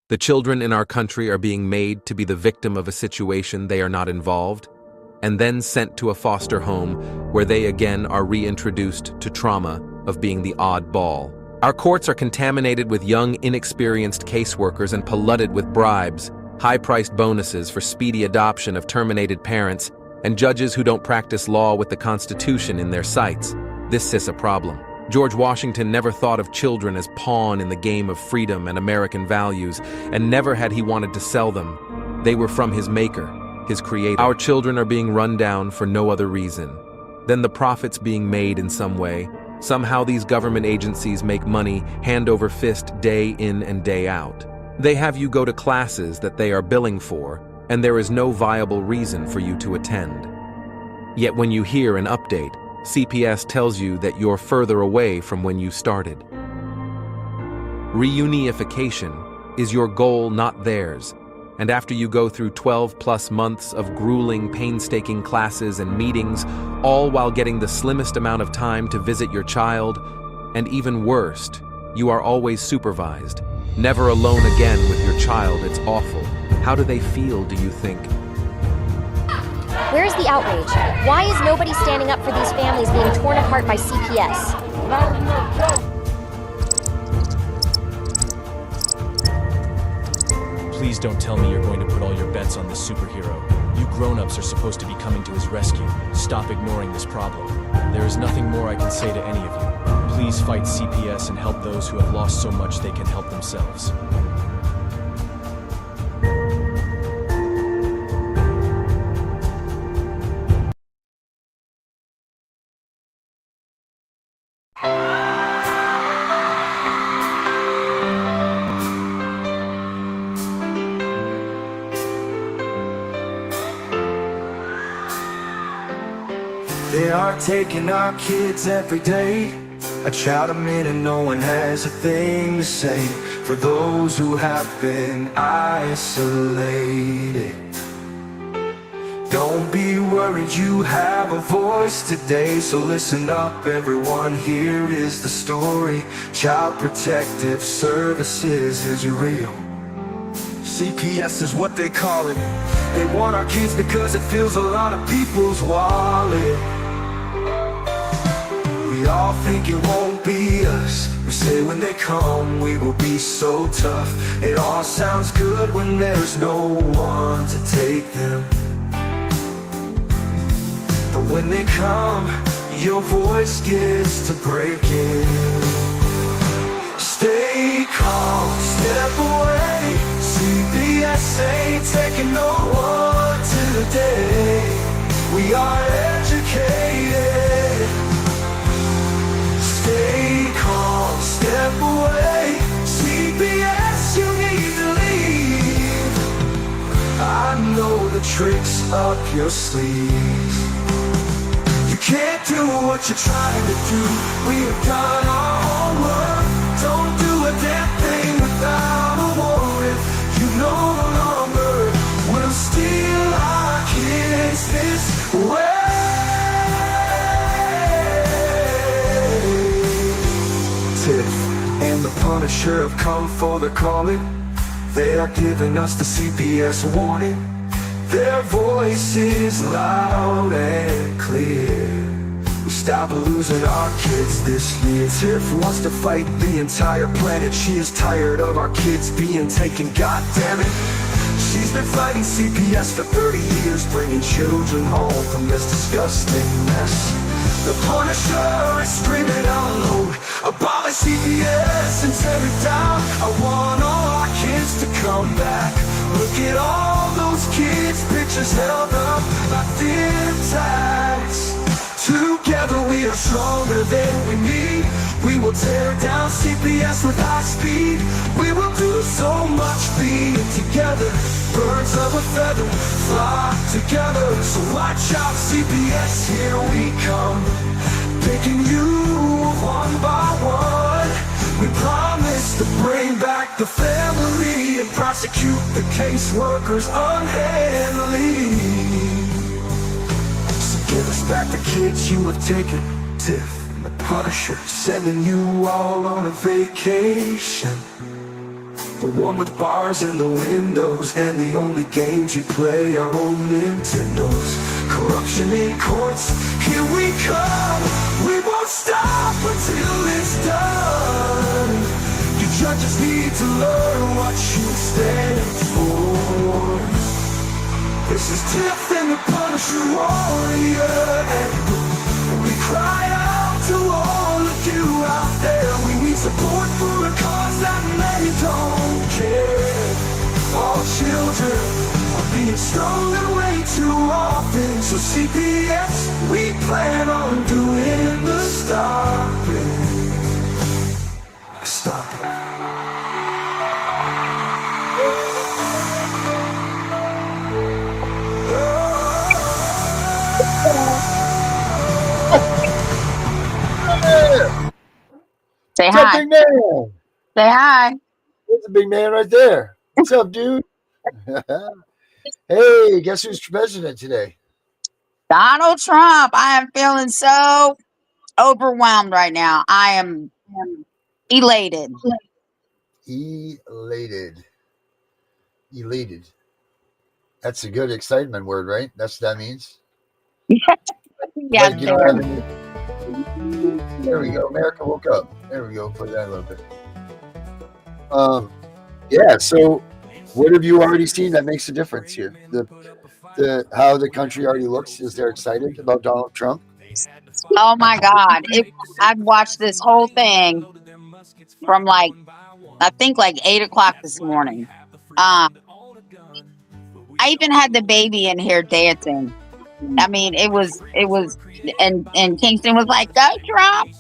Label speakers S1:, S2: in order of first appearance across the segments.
S1: The children in our country are being made to be the victim of a situation they are not involved, and then sent to a foster home where they again are reintroduced to trauma of being the odd ball. Our courts are contaminated with young, inexperienced caseworkers and polluted with bribes, high-priced bonuses for speedy adoption of terminated parents, and judges who don't practice law with the Constitution in their sights. This is a problem. George Washington never thought of children as pawn in the game of freedom and American values, and never had he wanted to sell them. They were from his maker, his creator. Our children are being run down for no other reason than the profits being made in some way. Somehow these government agencies make money hand over fist day in and day out. They have you go to classes that they are billing for, and there is no viable reason for you to attend. Yet when you hear an update, CPS tells you that you're further away from when you started. Reunification is your goal, not theirs. And after you go through 12+ months of grueling, painstaking classes and meetings, all while getting the slimmest amount of time to visit your child, and even worst, you are always supervised, never alone again with your child. It's awful. How do they feel, do you think?
S2: Where's the outrage? Why is nobody standing up for these families being torn apart by CPS?
S3: Please don't tell me you're going to put all your bets on this superhero. You grown-ups are supposed to be coming to his rescue. Stop ignoring this problem. There is nothing more I can say to any of you. Please fight CPS and help those who have lost so much they can help themselves.
S4: They are taking our kids every day. I shout them in and no one has a thing to say for those who have been isolated. Don't be worried, you have a voice today. So listen up everyone, here is the story. Child Protective Services is real. CPS is what they call it. They want our kids because it fills a lot of people's wallet. We all think it won't be us. We say when they come we will be so tough. It all sounds good when there's no one to take them. But when they come, your voice gets to breaking. Stay calm, step away. CPS ain't taking no one today. We are educated. Stay calm, step away. CPS, you need to leave. I know the tricks up your sleeve. You can't do what you're trying to do. We have done our homework. Don't do a damn thing without a warrant. You no longer will steal our kids this way. Tiff and the Punisher have come for the calling. They are giving us the CPS warning. Their voice is loud and clear. We stop losing our kids this year. Tiff wants to fight the entire planet. She is tired of our kids being taken, God damn it. She's been fighting CPS for 30 years, bringing children home from this disgusting mess. The Punisher is screaming out loud, abolish CPS and tear it down. I want all our kids to come back. Look at all those kids' pictures held up by thin tags. Together we are stronger than we need. We will tear down CPS with high speed. We will do so much being together. Birds of a feather flock together. So watch out CPS, here we come. Picking you one by one. We promise to bring back the family and prosecute the caseworkers unhandily. Give us back the kids you have taken. Tiff and the Punisher sending you all on a vacation. The one with bars in the windows, and the only games you play are on Nintendos. Corruption in courts, here we come. We won't stop until it's done. You judges need to learn what you stand for. This is Tiff and the Punisher Warrior, and we cry out to all of you out there. We need support for a cause that many don't care. All children are being stolen way too often. So CPS, we plan on doing the stopping. Stop it.
S5: Say
S6: What's up,
S5: hi.
S6: big man?
S5: Say hi.
S6: There's a big man right there. What's up, dude? Hey, guess who's president today?
S5: Donald Trump. I am feeling so overwhelmed right now. I am elated.
S6: Elated. Elated. That's a good excitement word, right? That's what that means.
S5: Yes,
S6: Like you don't have any. There we go. America woke up. There we go. Play that a little bit. Yeah. So, what have you already seen that makes a difference here? The how the country already looks. Is they're excited about Donald Trump?
S5: oh my God. I've watched this whole thing from I think 8 o'clock this morning. I even had the baby in here dancing. I mean, it was, and Kingston was like, "Go Trump."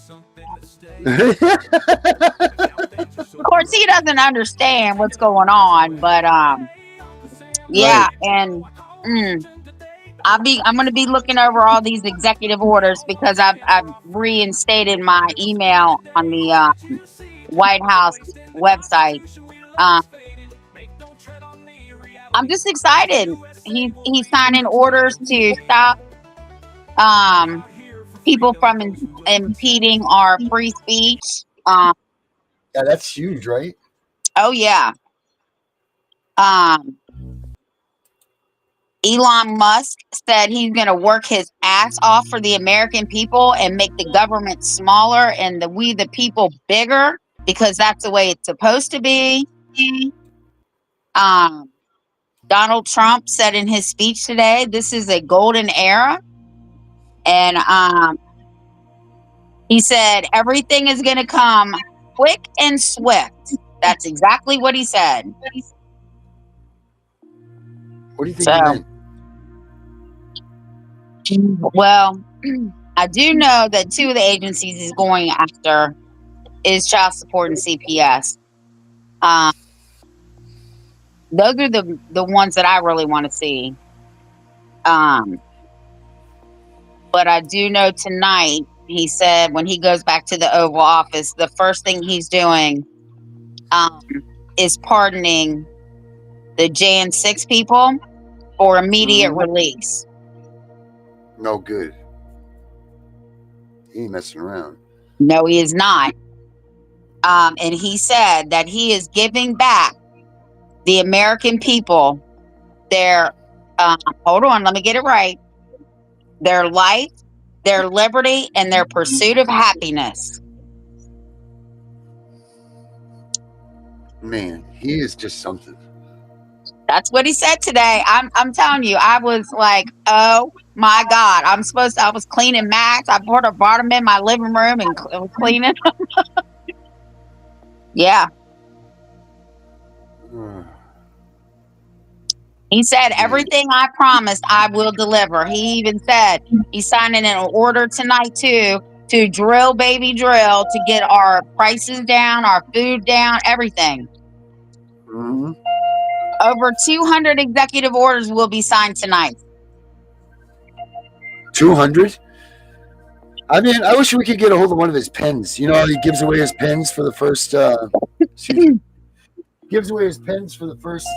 S5: Of course, he doesn't understand what's going on, but yeah,
S6: Right.
S5: and I'm going to be looking over all these executive orders because I've reinstated my email on the White House website. I'm just excited. He's signing orders to stop people from impeding our free speech.
S6: Yeah, that's huge, right?
S5: Oh yeah. Elon Musk said he's going to work his ass off for the American people and make the government smaller and we the people bigger because that's the way it's supposed to be. Donald Trump said in his speech today, this is a golden era. And he said everything is going to come quick and swift. That's exactly what he said.
S6: What do you think he meant?
S5: Well, I do know that two of the agencies he's going after is child support and CPS. Those are the ones that I really want to see. But I do know tonight, he said when he goes back to the Oval Office, the first thing he's doing is pardoning the Jan 6 people for immediate release.
S6: No good. He ain't messing around.
S5: No, he is not. And he said that he is giving back the American people their, hold on, let me get it right, their life, their liberty, and their pursuit of happiness.
S6: Man, he is just something.
S5: That's what he said today. I'm telling you, I was like, oh my God. I was cleaning Max. I brought him in my living room and cleaning. Yeah. He said, everything I promised, I will deliver. He even said he's signing an order tonight too, to drill, baby drill, to get our prices down, our food down, everything.
S6: Mm-hmm.
S5: Over 200 executive orders will be signed tonight.
S6: 200? I mean, I wish we could get a hold of one of his pens. You know how he gives away his pens for the first gives away his pens for the first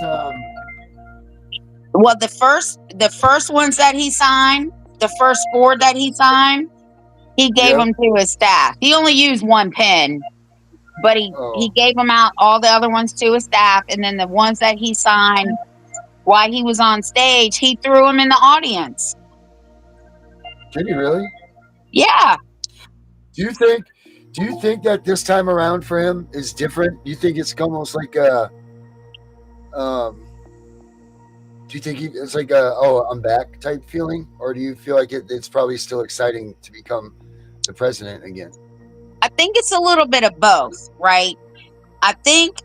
S5: Well, the first ones that he signed, the first 4 that he signed, he gave them to his staff. He only used one pen. but he gave them out all the other ones to his staff, and then the ones that he signed while he was on stage, he threw them in the audience.
S6: Did he really?
S5: Yeah.
S6: Do you think that this time around for him is different? Do you think it's almost like a do you think it's like a I'm back type feeling, or do you feel like it's probably still exciting to become the president again?
S5: I think it's a little bit of both, right? I think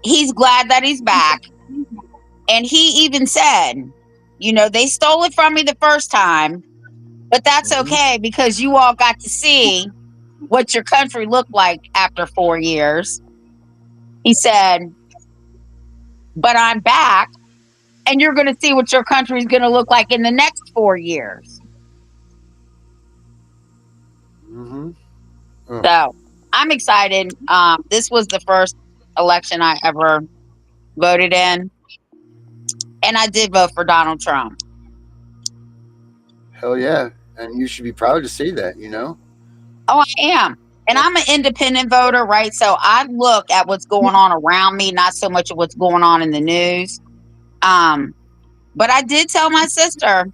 S5: he's glad that he's back. And he even said, they stole it from me the first time, but that's okay because you all got to see what your country looked like after 4 years. He said, but I'm back, and you're going to see what your country is going to look like in the next 4 years. So I'm excited. This was the first election I ever voted in, and I did vote for Donald Trump.
S6: Hell yeah. And you should be proud to say that,
S5: Oh, I am. And I'm an independent voter, right? So I look at what's going on around me, not so much of what's going on in the news. But I did tell my sister,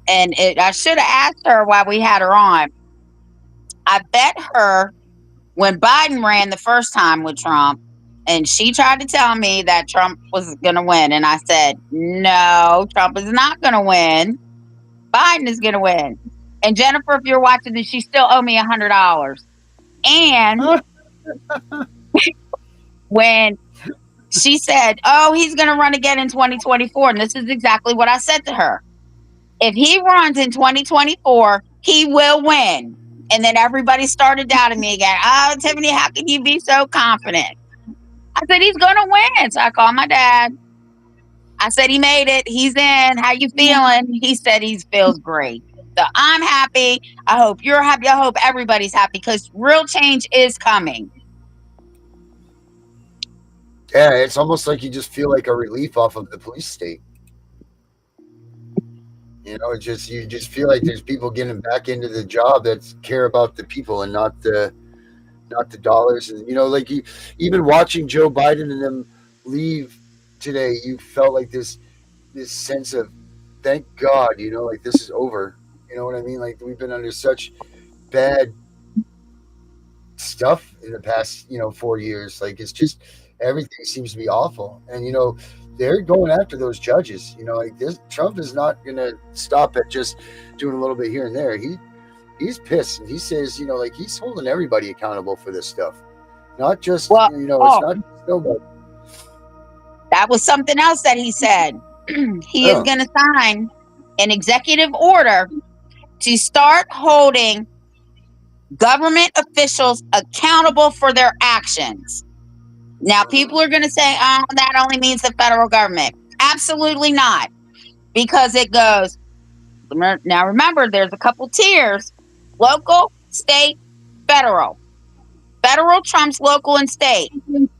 S5: and I should have asked her while we had her on. I bet her when Biden ran the first time with Trump, and she tried to tell me that Trump was going to win. And I said, no, Trump is not going to win. Biden is going to win. And Jennifer, if you're watching this, you still owe me $100. And when she said, he's going to run again in 2024. And this is exactly what I said to her. If he runs in 2024, he will win. And then everybody started doubting me again. Oh, Tiffany, how can you be so confident? I said, he's going to win. So I called my dad. I said, he made it. He's in. How you feeling? He said he feels great. So I'm happy. I hope you're happy. I hope everybody's happy because real change is coming.
S6: Yeah, it's almost like you just feel like a relief off of the police state. You just feel like there's people getting back into the job that care about the people and not the dollars. And like even watching Joe Biden and them leave today, you felt like this sense of thank God, like this is over. You know what I mean? Like we've been under such bad stuff in the past, 4 years. Like it's just everything seems to be awful. And they're going after those judges. Like this Trump is not gonna stop at just doing a little bit here and there. He's pissed, and he says, like he's holding everybody accountable for this stuff. Not just it's not just nobody.
S5: That was something else that he said. He is gonna sign an executive order to start holding government officials accountable for their actions. Now, people are going to say, that only means the federal government. Absolutely not. Because it goes, now remember, there's a couple tiers. Local, state, federal. Federal trumps local and state.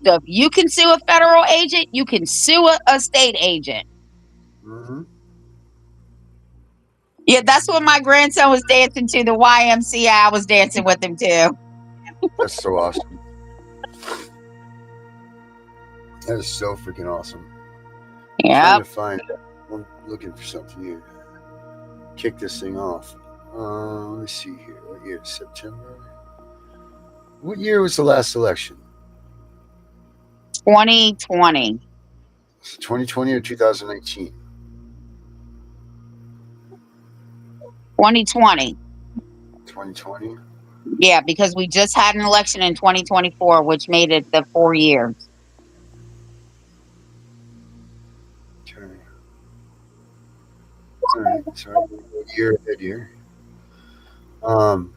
S5: So if you can sue a federal agent, you can sue a state agent. Yeah, that's what my grandson was dancing to, the YMCA. I was dancing with him too.
S6: That's so awesome. That is so freaking awesome.
S5: Yeah.
S6: I'm looking for something here to kick this thing off. Let's see here. What year? September? What year was the last election?
S5: 2020.
S6: 2020 or 2019?
S5: 2020.
S6: 2020?
S5: Yeah, because we just had an election in 2024, which made it the 4 years.
S6: Okay. All right, so I'm going to go year ahead here. I'll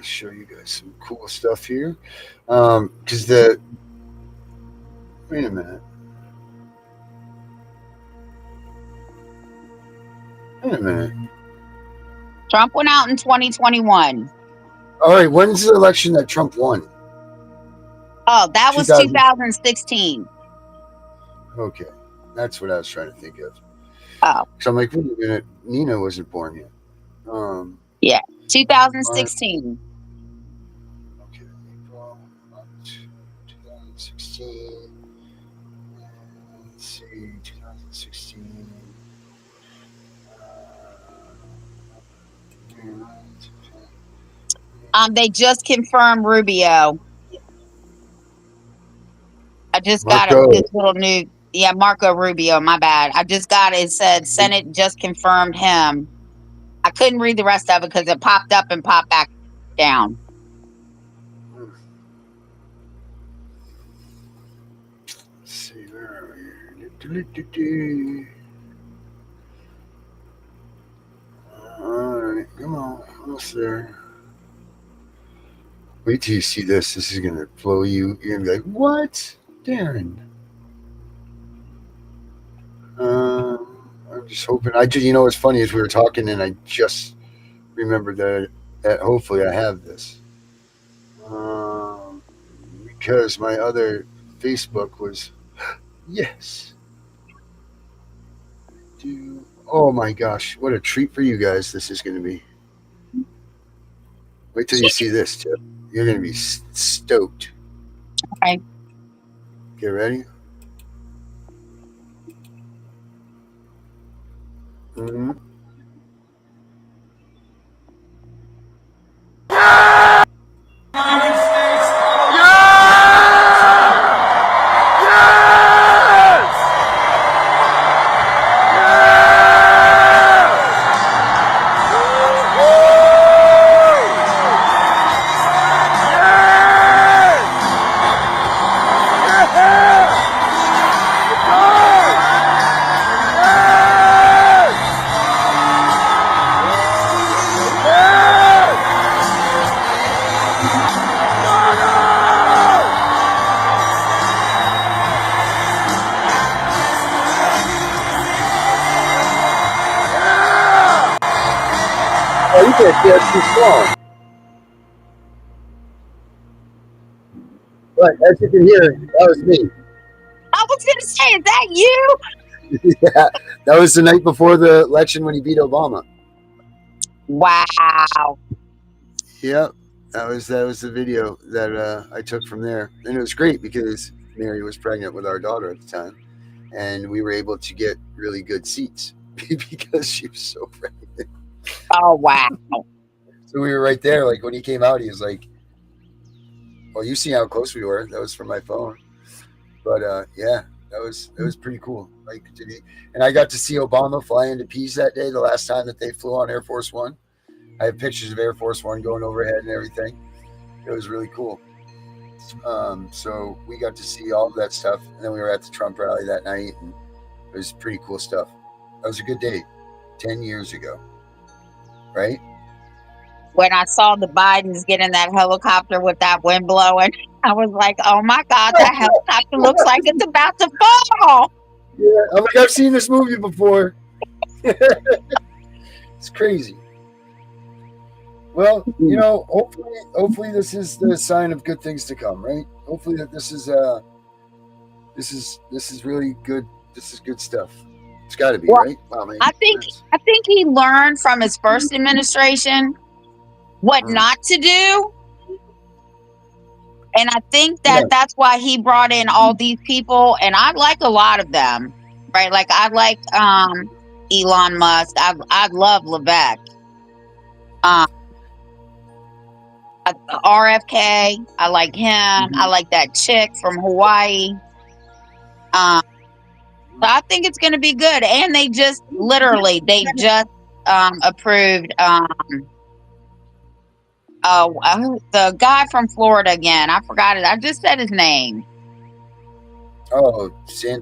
S6: show you guys some cool stuff here. Because wait a minute.
S5: Trump went out in 2021.
S6: All right, when's the election that Trump won?
S5: Oh, that was 2016.
S6: Okay, that's what I was trying to think of.
S5: Oh.
S6: So I'm like, wait a minute, Nina wasn't born yet.
S5: Yeah, 2016.
S6: Okay, April,
S5: They just confirmed Rubio. I just got
S6: Marco.
S5: this little new. Yeah, Marco Rubio. My bad. I just got it. It said Senate just confirmed him. I couldn't read the rest of it because it popped up and popped back down.
S6: Let's see, where are we? All right, come on, almost there. Wait till you see this. This is gonna blow you. You're gonna be like, "What, Darren?" I'm just hoping. You know, what's funny is we were talking, and I just remembered that hopefully I have this, because my other Facebook was yes. Oh my gosh, what a treat for you guys this is going to be. Wait till you see this, Tiff. You're going to be stoked.
S5: Okay.
S6: Get ready. Mm-hmm. Oh, you can't see us too strong. But as you can hear, that was me.
S5: I was going to say, is that you?
S6: Yeah, that was the night before the election when he beat Obama.
S5: Wow.
S6: Yep, that was the video that I took from there, and it was great because Mary was pregnant with our daughter at the time, and we were able to get really good seats because she was so pregnant.
S5: Oh, wow.
S6: So we were right there. Like when he came out, he was like, "Well, you see how close we were." That was from my phone, but yeah, it was pretty cool. Like, and I got to see Obama fly into peace that day. The last time that they flew on Air Force One, I have pictures of Air Force One going overhead and everything. It was really cool. So we got to see all of that stuff, and then we were at the Trump rally that night, and it was pretty cool stuff. That was a good day, 10 years ago, right?
S5: When I saw the Bidens get in that helicopter with that wind blowing, I was like, oh my God, that helicopter looks like it's about to fall.
S6: Yeah, I'm like, I've seen this movie before. It's crazy. Well, you know, hopefully this is the sign of good things to come, right? Hopefully that this is really good. This is good stuff. It's got to be, right? Wow, man.
S5: I think he learned from his first administration what not to do. And I think that's why he brought in all these people. And I like a lot of them, right? Like I like Elon Musk. I love Levesque. RFK. I like him. I like that chick from Hawaii. So I think it's going to be good. And they just approved the guy from Florida again. I forgot it. I just said his name.
S6: Oh,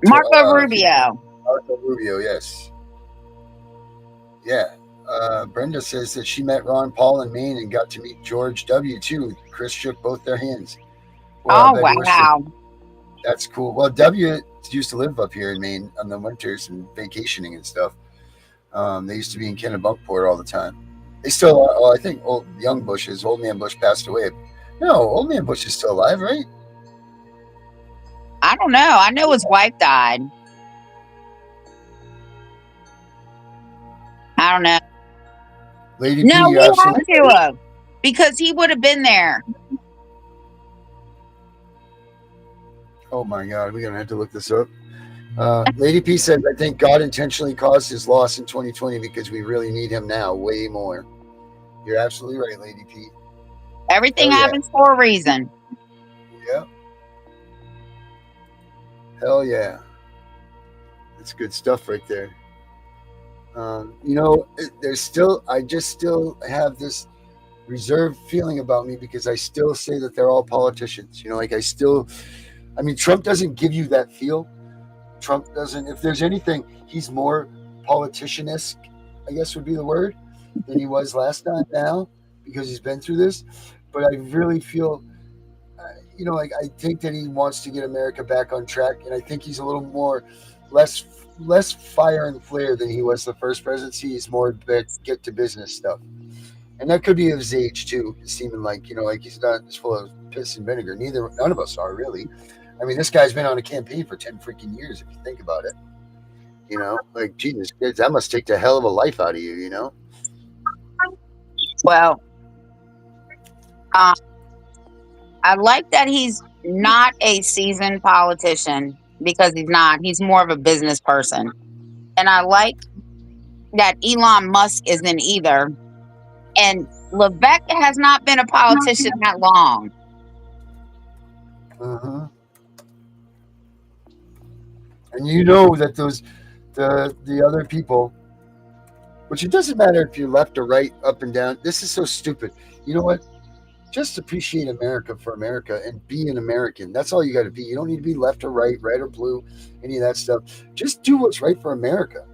S5: Marco Rubio.
S6: Marco Rubio, yes. Yeah. Brenda says that she met Ron Paul in Maine and got to meet George W. too. Chris shook both their hands. Well,
S5: wow.
S6: That's cool. Well, W used to live up here in Maine on the winters and vacationing and stuff. They used to be in Kennebunkport all the time. They still are. Well, I think old man Bush passed away. No, old man Bush is still alive, right?
S5: I don't know. I know his wife died. I don't know.
S6: Lady
S5: no,
S6: P,
S5: we have to have, because he would have been there.
S6: Oh my God, we're gonna have to look this up. Lady P said, "I think God intentionally caused his loss in 2020 because we really need him now way more." You're absolutely right, Lady P.
S5: Everything
S6: Hell yeah.
S5: happens for a reason.
S6: Yeah. Hell yeah. That's good stuff right there. I just still have this reserved feeling about me because I still say that they're all politicians. Trump doesn't give you that feel. Trump doesn't, if there's anything, he's more politician-esque, I guess would be the word, than he was last time now because he's been through this. But I really feel, I think that he wants to get America back on track, and I think he's a little more less fire and flare than he was the first presidency. He's more get to business stuff, and that could be of his age too. Seeming like he's not just full of piss and vinegar. None of us are really. I mean, this guy's been on a campaign for 10 freaking years. If you think about it, Jesus, that must take the hell of a life out of you.
S5: Well, I like that he's not a seasoned politician because he's not. He's more of a business person. And I like that Elon Musk isn't either. And Levesque has not been a politician that long.
S6: Uh-huh. And you know that the other people, which it doesn't matter if you're left or right, up and down. This is so stupid. You know what? Just appreciate America for America and be an American. That's all you got to be. You don't need to be left or right or blue, any of that stuff. Just do what's right for America.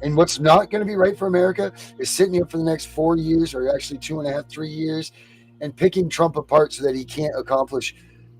S6: And what's not going to be right for America is sitting here for the next 4 years, or actually 2.5, 3 years, and picking Trump apart so that he can't accomplish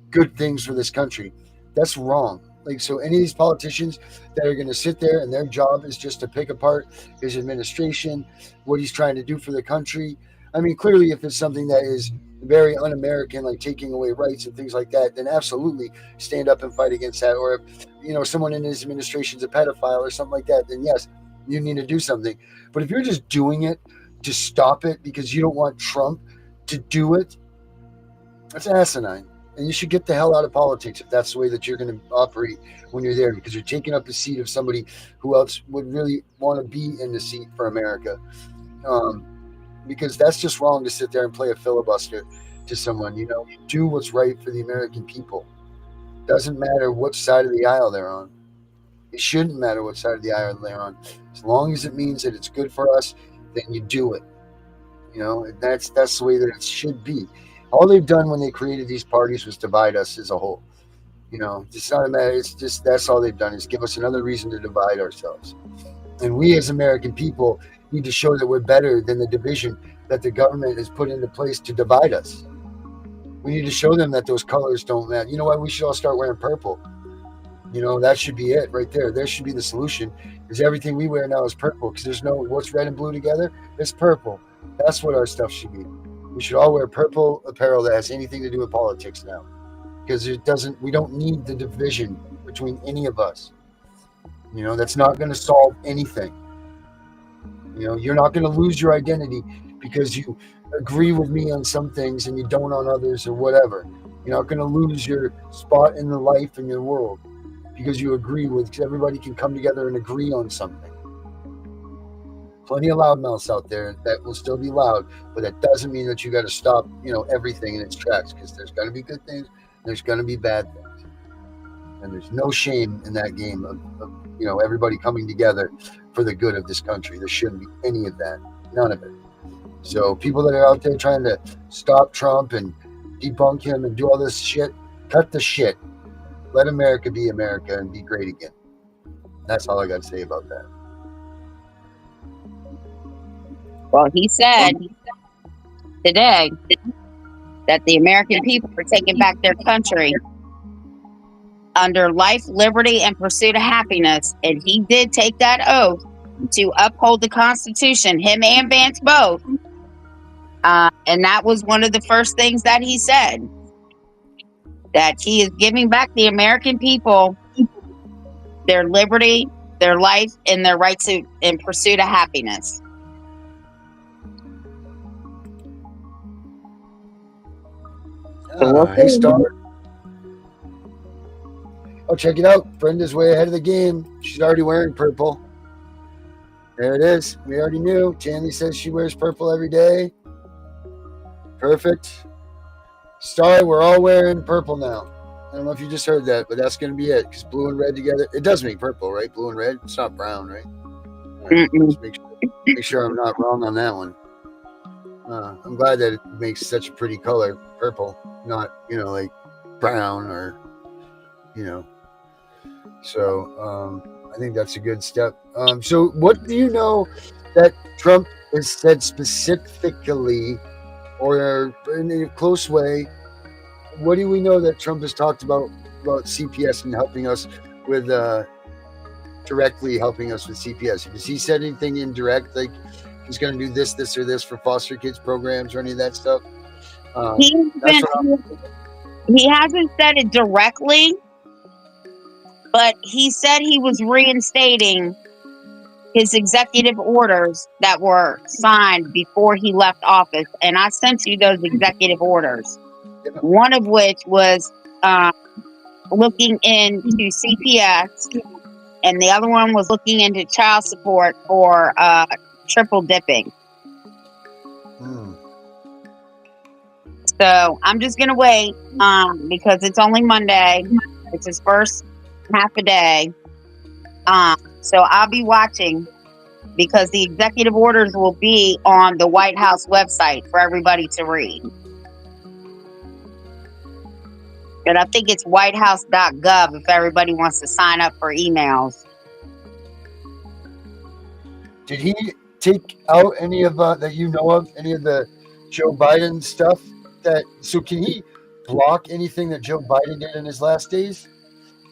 S6: good things for this country. That's wrong. So any of these politicians that are going to sit there and their job is just to pick apart his administration, what he's trying to do for the country. I mean, clearly, if it's something that is very un-American, like taking away rights and things like that, then absolutely stand up and fight against that. Or if, someone in his administration is a pedophile or something like that, then yes, you need to do something. But if you're just doing it to stop it because you don't want Trump to do it, that's asinine. And you should get the hell out of politics if that's the way that you're going to operate when you're there, because you're taking up the seat of somebody who else would really want to be in the seat for America. Because that's just wrong to sit there and play a filibuster to someone. You do what's right for the American people. Doesn't matter what side of the aisle they're on. It shouldn't matter what side of the aisle they're on. As long as it means that it's good for us, then you do it. And that's the way that it should be. All they've done when they created these parties was divide us as a whole. It's not a matter. It's just that's all they've done is give us another reason to divide ourselves. And we as American people need to show that we're better than the division that the government has put into place to divide us. We need to show them that those colors don't matter. You know what? We should all start wearing purple. That should be it right there. There should be the solution, because everything we wear now is purple, because there's no what's red and blue together. It's purple. That's what our stuff should be. We should all wear purple apparel that has anything to do with politics now, because we don't need the division between any of us. That's not going to solve anything. You're not going to lose your identity because you agree with me on some things and you don't on others or whatever. You're not going to lose your spot in the life and your world because you agree with, everybody can come together and agree on something. Plenty of loudmouths out there that will still be loud, but that doesn't mean that you got to stop, everything in its tracks, because there's going to be good things, there's going to be bad things, and there's no shame in that game of everybody coming together for the good of this country. There shouldn't be any of that, none of it. So people that are out there trying to stop Trump and debunk him and do all this shit, cut the shit. Let America be America and be great again. That's all I got to say about that.
S5: Well, he said today that the American people are taking back their country under life, liberty, and pursuit of happiness. And he did take that oath to uphold the Constitution, him and Vance both. And that was one of the first things that he said, that he is giving back the American people their liberty, their life, and their right to in pursuit of happiness.
S6: Hey, Star. Oh, check it out. Brenda's way ahead of the game. She's already wearing purple. There it is. We already knew. Tammy says she wears purple every day. Perfect. Sorry, we're all wearing purple now. I don't know if you just heard that, but that's going to be it. Because blue and red together, it does make purple, right? Blue and red. It's not brown, right? All right, just make sure I'm not wrong on that one. I'm glad that it makes such a pretty color, purple, not like brown or So I think that's a good step. So what do you know that Trump has said specifically, or in a close way? What do we know that Trump has talked about CPS and helping us with directly helping us with CPS? Has he said anything indirect, like he's going to do this or this for foster kids programs or any of that stuff?
S5: He hasn't said it directly, but he said he was reinstating his executive orders that were signed before he left office. And I sent you those executive orders, one of which was looking into CPS, and the other one was looking into child support for triple dipping. So I'm just going to wait because it's only Monday. It's his first half a day. So I'll be watching because the executive orders will be on the White House website for everybody to read. And I think it's whitehouse.gov if everybody wants to sign up for emails.
S6: Did he take out any of that you know of, any of the Joe Biden stuff? So can he block anything that Joe Biden did in his last days?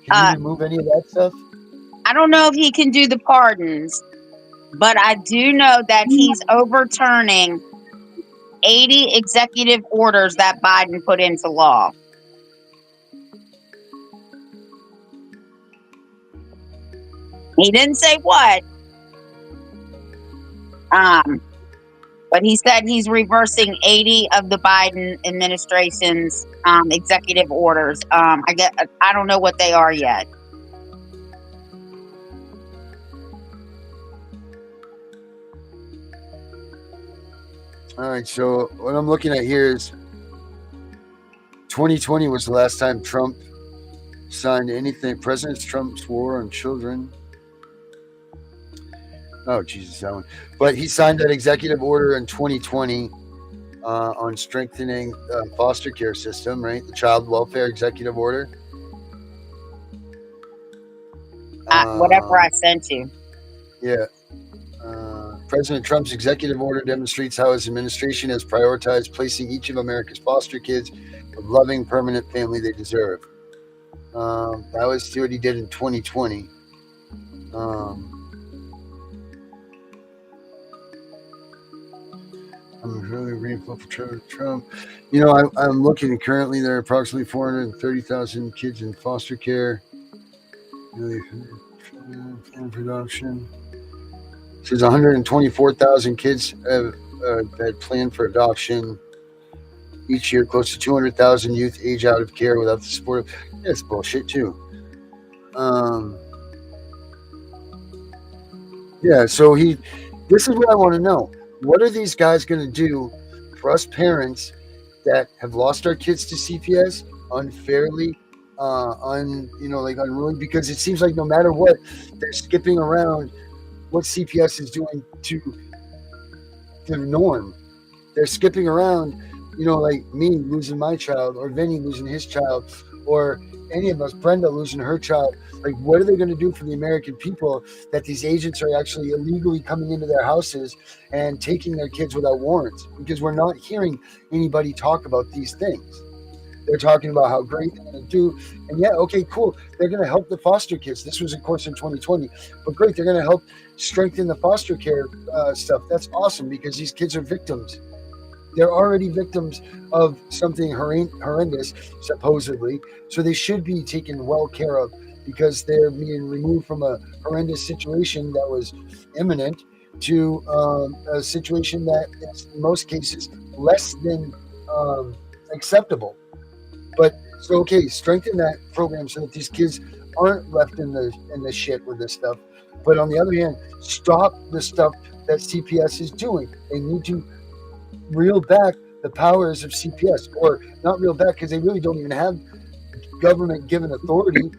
S6: Can he remove any of that stuff?
S5: I don't know if he can do the pardons, but I do know that he's overturning 80 executive orders that Biden put into law. He didn't say what. But he said he's reversing 80 of the Biden administration's executive orders. I don't know what they are yet.
S6: All right, so what I'm looking at here is 2020 was the last time Trump signed anything. President Trump's war on children. Oh, Jesus, that one. But he signed that executive order in 2020 on strengthening the foster care system, right? The child welfare executive order.
S5: Whatever I sent you.
S6: Yeah. President Trump's executive order demonstrates how his administration has prioritized placing each of America's foster kids the loving, permanent family they deserve. That was what he did in 2020. I'm really grateful for Trump. I'm looking currently. There are approximately 430,000 kids in foster care. Production. There's 124,000 kids that plan for adoption each year. Close to 200,000 youth age out of care without the support of. That's bullshit too. Yeah. So this is what I want to know. What are these guys going to do for us parents that have lost our kids to CPS unfairly, unruly? Because it seems like no matter what, they're skipping around what CPS is doing to the norm. They're skipping around, like me losing my child, or Vinny losing his child, or any of us, Brenda losing her child. Like, what are they going to do for the American people that these agents are actually illegally coming into their houses and taking their kids without warrants? Because we're not hearing anybody talk about these things. They're talking about how great they're going to do. And yeah, okay, cool. They're going to help the foster kids. This was, of course, in 2020. But great, they're going to help strengthen the foster care stuff. That's awesome because these kids are victims. They're already victims of something horrendous, supposedly. So they should be taken well care of because they're being removed from a horrendous situation that was imminent to a situation that is, in most cases, less than acceptable. But so, okay, strengthen that program so that these kids aren't left in the shit with this stuff. But on the other hand, stop the stuff that CPS is doing. They need to reel back the powers of CPS, or not reel back because they really don't even have government given authority,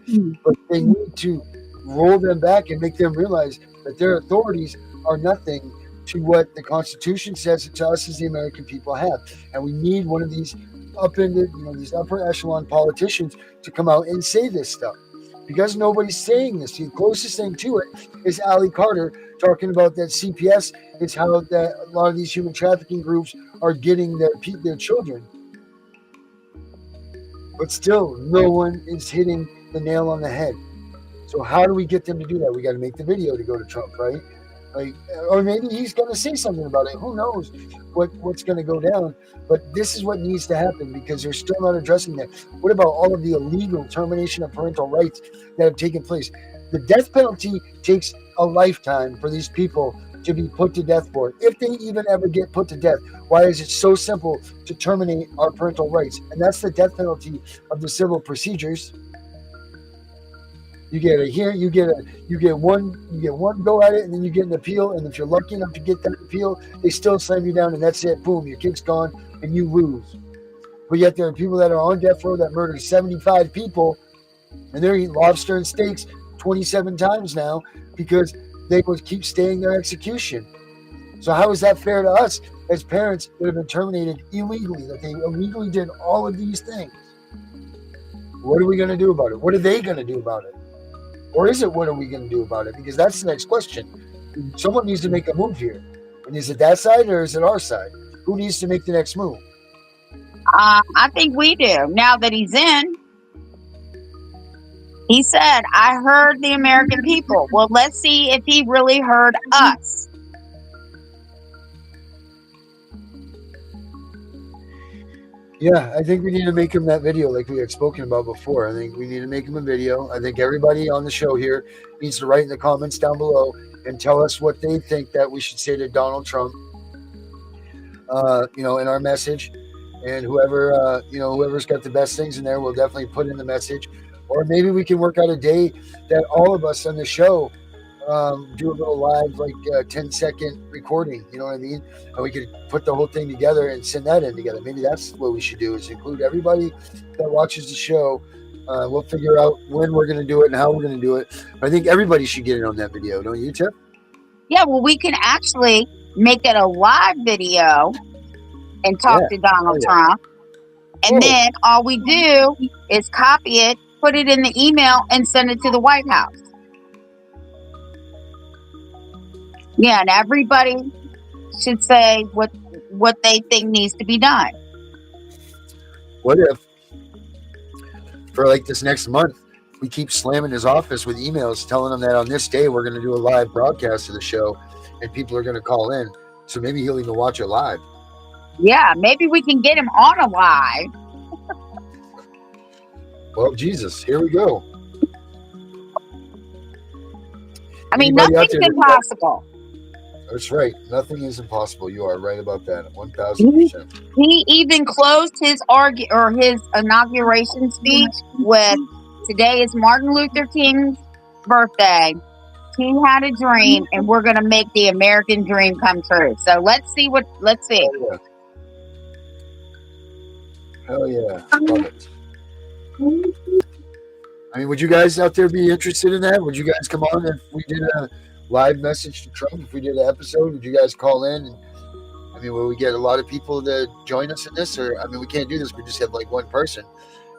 S6: but they need to roll them back and make them realize that their authorities are nothing to what the Constitution says to us as the American people have. And we need one of these upended, these upper echelon politicians to come out and say this stuff. Because nobody's saying this. The closest thing to it is Ali Carter talking about that CPS is how that a lot of these human trafficking groups are getting their children. But still, no one is hitting the nail on the head. So how do we get them to do that? We got to make the video to go to Trump, right? Like, or maybe he's going to say something about it. Who knows what's going to go down? But this is what needs to happen because they're still not addressing that. What about all of the illegal termination of parental rights that have taken place? The death penalty takes a lifetime for these people to be put to death for, if they even ever get put to death. Why is it so simple to terminate our parental rights? And that's the death penalty of the civil procedures. You get a hearing, you get one go at it, and then you get an appeal. And if you're lucky enough to get that appeal, they still slam you down, and that's it. Boom, your kid's gone, and you lose. But yet there are people that are on death row that murdered 75 people, and they're eating lobster and steaks 27 times now because they would keep staying their execution. So how is that fair to us as parents that have been terminated illegally, that they illegally did all of these things? What are we going to do about it? What are they going to do about it? Or is it what are we going to do about it? Because that's the next question. Someone needs to make a move here. And is it that side or is it our side? Who needs to make the next move?
S5: I think we do. Now that he's in, he said, I heard the American people. Well, let's see if he really heard us.
S6: Yeah, I think we need to make him that video like we had spoken about before. I think we need to make him a video. I think everybody on the show here needs to write in the comments down below and tell us what they think that we should say to Donald Trump, in our message. And whoever's got the best things in there, we'll definitely put in the message. Or maybe we can work out a day that all of us on the show do a little live, like 10-second recording, you know what I mean? And we could put the whole thing together and send that in together. Maybe that's what we should do, is include everybody that watches the show. We'll figure out when we're going to do it and how we're going to do it. But I think everybody should get in on that video, don't you, Tiff?
S5: Yeah, well, we can actually make it a live video and talk to Donald Trump. And then all we do is copy it, put it in the email, and send it to the White House. Yeah, and everybody should say what they think needs to be done.
S6: What if, for like this next month, we keep slamming his office with emails telling him that on this day we're going to do a live broadcast of the show and people are going to call in. So maybe he'll even watch it live.
S5: Yeah, maybe we can get him on a live.
S6: Well, Jesus, here we go.
S5: I mean, nothing's impossible.
S6: That's right. Nothing is impossible. You are right about that. 1,000%.
S5: He even closed his inauguration speech with, today is Martin Luther King's birthday. He had a dream, and we're going to make the American dream come true. So let's see.
S6: Hell yeah. Love it. I mean, would you guys out there be interested in that? Would you guys come on if we did a live message to Trump? If we did an episode, would you guys call in? And, I mean, will we get a lot of people to join us in this? Or, I mean, we can't do this. We just have like one person.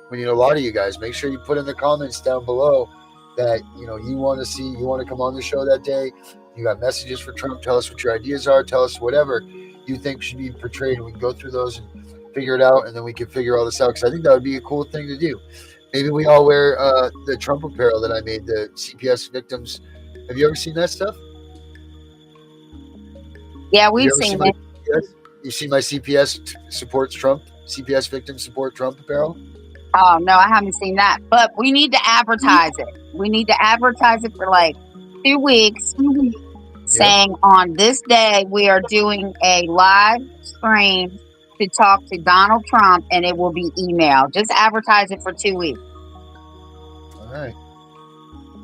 S6: We need a lot of you guys. Make sure you put in the comments down below that, you want to come on the show that day. You got messages for Trump. Tell us what your ideas are. Tell us whatever you think should be portrayed. And we can go through those and figure it out. And then we can figure all this out. Because I think that would be a cool thing to do. Maybe we all wear the Trump apparel that I made, the CPS victims. Have you ever seen that stuff?
S5: Yeah, we've seen it.
S6: You see my CPS supports Trump, CPS victims support Trump apparel?
S5: Oh, no, I haven't seen that. But we need to advertise it. We need to advertise it for like 2 weeks, saying on this day we are doing a live stream to talk to Donald Trump, and it will be email. Just advertise it for 2 weeks.
S6: All right.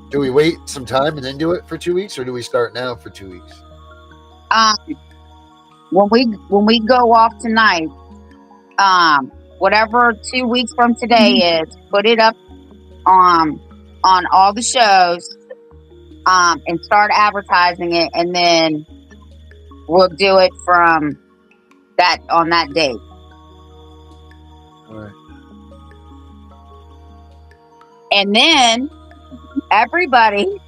S6: Do we wait some time and then do it for 2 weeks, or do we start now for 2 weeks?
S5: When we go off tonight, whatever 2 weeks from today is, put it up on all the shows, and start advertising it, and then we'll do it from on that date.
S6: All right.
S5: And then everybody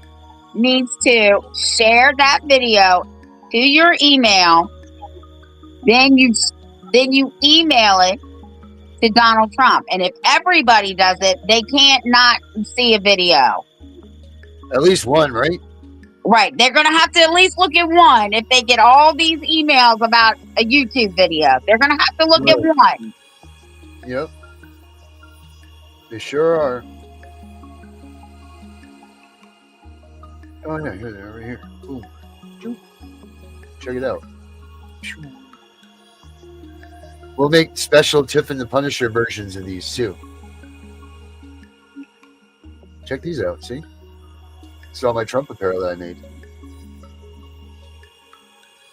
S5: needs to share that video to your email. Then you email it to Donald Trump. And if everybody does it, they can't not see a video.
S6: At least one, right?
S5: Right. They're going to have to at least look at one. If they get all these emails about a YouTube video, they're going to have to look at one.
S6: Yep. They sure are. Oh, yeah, here they are, right here. Boom. Check it out. We'll make special Tiff and the Punisher versions of these, too. Check these out, see? It's all my Trump apparel that I made.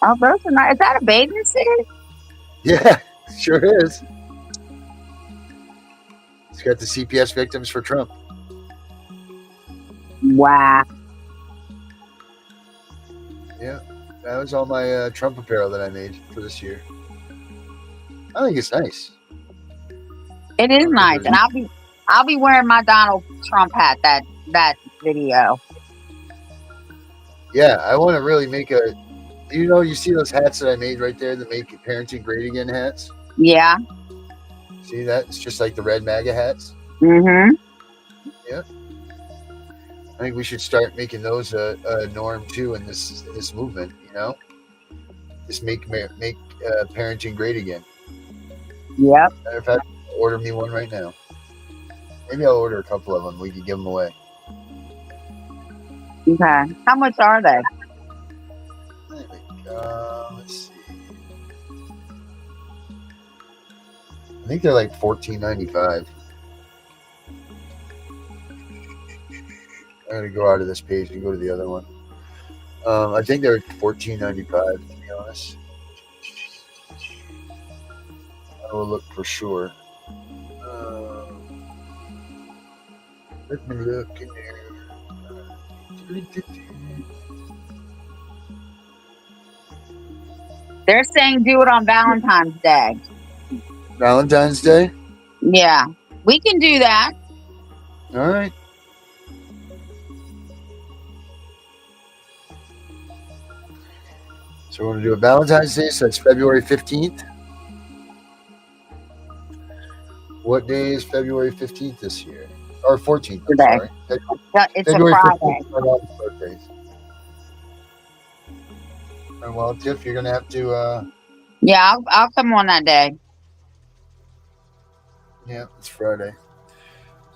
S5: Oh, those are nice. Is that a bathing suit?
S6: Yeah, sure is. It's got the CPS victims for Trump.
S5: Wow.
S6: Yeah, that was all my Trump apparel that I made for this year. I think it's nice.
S5: It is nice, and I'll be wearing my Donald Trump hat that video.
S6: Yeah, I want to really make a. You see those hats that I made right there that make Parenting Great Again hats?
S5: Yeah.
S6: See that? It's just like the red MAGA hats.
S5: Mm-hmm.
S6: Yeah. I think we should start making those a norm too in this movement. Just make parenting great again.
S5: Yep.
S6: Matter of fact, order me one right now. Maybe I'll order a couple of them. We can give them away.
S5: Okay. How much are they?
S6: Let's see. I think they're like $14.95. I'm gonna go out of this page and go to the other one. I think they're $14.95 to be honest. I will look for sure. Let me look in there.
S5: They're saying do it on Valentine's Day.
S6: Valentine's Day?
S5: Yeah, we can do that.
S6: All right. So we're going to do a Valentine's Day, so that's February 15th. What day is February 15th this year? Or 14th, I'm sorry.
S5: It's
S6: February
S5: a Friday.
S6: 15th are all the birthdays. And well, Tiff, you're going to have to...
S5: Yeah, I'll come on that day.
S6: Yeah, it's Friday.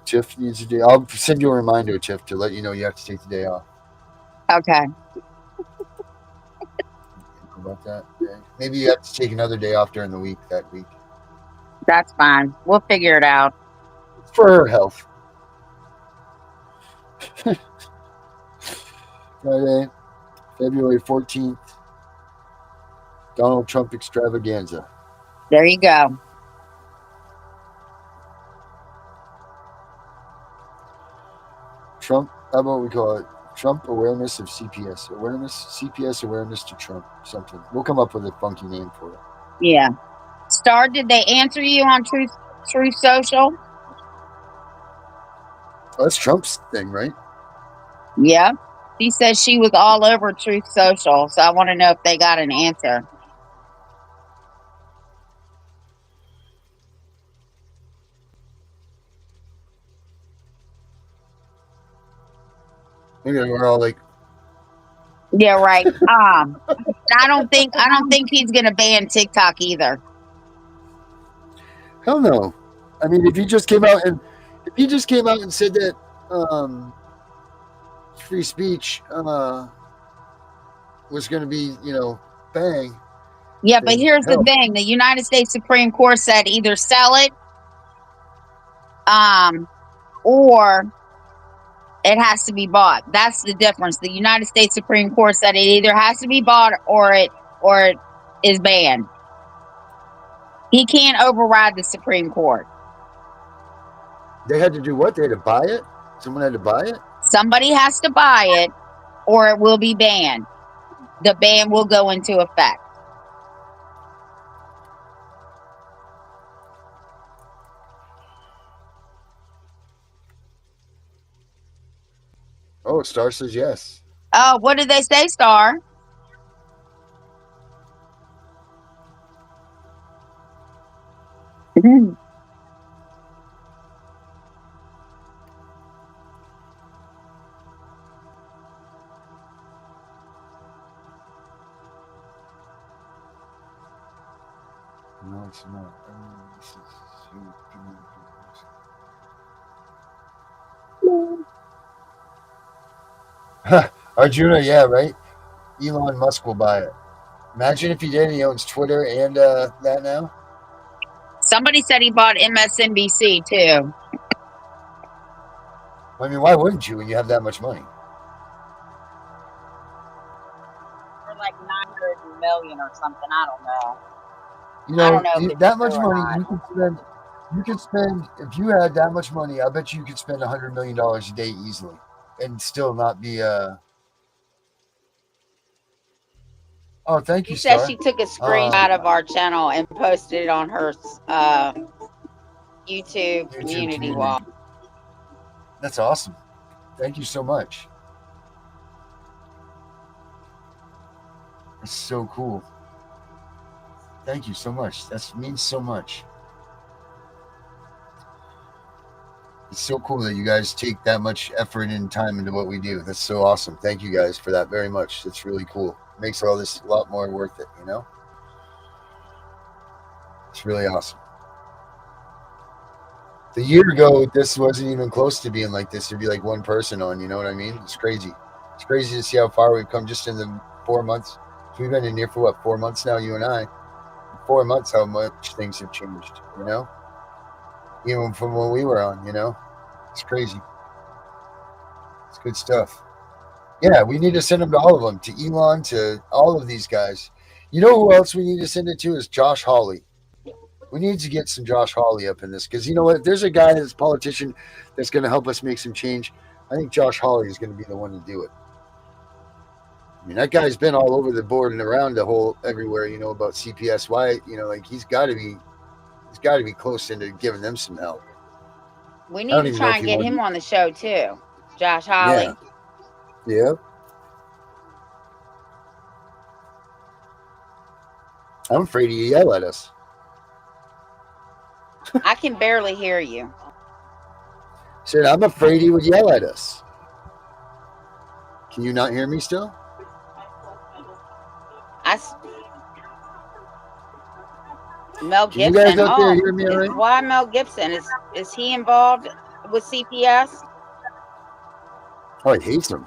S6: Tiff needs a day. I'll send you a reminder, Tiff, to let you know you have to take the day off.
S5: Okay.
S6: How about that? Yeah. Maybe you have to take another day off during the week that week.
S5: That's fine. We'll figure it out.
S6: For her health. Friday, February 14th. Donald Trump extravaganza.
S5: There you go.
S6: Trump, how about we call it Trump awareness of CPS. CPS awareness to Trump. Something. We'll come up with a funky name for it.
S5: Yeah. Star, did they answer you on Truth Social?
S6: Oh, that's Trump's thing, right?
S5: Yeah. She says she was all over Truth Social, so I want to know if they got an answer.
S6: Maybe we're all like,
S5: yeah, right. I don't think he's gonna ban TikTok either.
S6: hell no. I mean, if he just came out and said that free speech was going to be, bang.
S5: Yeah, but here's the thing: the United States Supreme Court said either sell it, or it has to be bought. That's the difference. The United States Supreme Court said it either has to be bought or it is banned. He can't override the Supreme Court.
S6: They had to do what? They had to buy it? Someone had to buy it?
S5: Somebody has to buy it or it will be banned. The ban will go into effect.
S6: Oh, Star says yes.
S5: Oh, what did they say, Star?
S6: No, it's not. Arjuna, yeah, right? Elon Musk will buy it. Imagine if he did. He owns Twitter and that now.
S5: Somebody said he bought MSNBC too.
S6: I mean, why wouldn't you when you have that much money?
S5: For like 900 million or something. I don't know.
S6: You know,
S5: I don't know if it's
S6: that much
S5: true or
S6: money
S5: not.
S6: you could spend. You could spend if you had that much money. I bet you could spend $100 million a day easily, and still not be. Oh, thank you,
S5: She said
S6: Star.
S5: she took a screenshot of our channel and posted it on her YouTube community wall.
S6: That's awesome. Thank you so much. That's so cool. Thank you so much. That means so much. It's so cool that you guys take that much effort and time into what we do. That's so awesome. Thank you guys for that very much. That's really cool. It makes all this a lot more worth it, you know? It's really awesome. A year ago, this wasn't even close to being like this. There'd be like one person on, you know what I mean? It's crazy. It's crazy to see how far we've come just in the 4 months. So we've been in here for what, 4 months now, you and I? 4 months, how much things have changed, you know? Even from when we were on, you know? It's crazy. It's good stuff. Yeah, we need to send them to all of them, to Elon, to all of these guys. You know who else we need to send it to is Josh Hawley. We need to get some Josh Hawley up in this because you know what? If there's a guy that's a politician that's going to help us make some change, I think Josh Hawley is going to be the one to do it. I mean, that guy's been all over the board and around the whole everywhere, you know, about CPS. Why, you know, like he's got to be close into giving them some help.
S5: We need to try and get him on the show too, Josh Hawley.
S6: Yeah. I'm afraid he yell at us.
S5: I can barely hear you.
S6: Said, I'm afraid he would yell at us. Can you not hear me still?
S5: Mel Gibson.
S6: You guys out there hear me all right?
S5: Why Mel Gibson? Is he involved with CPS?
S6: Oh, he hates him.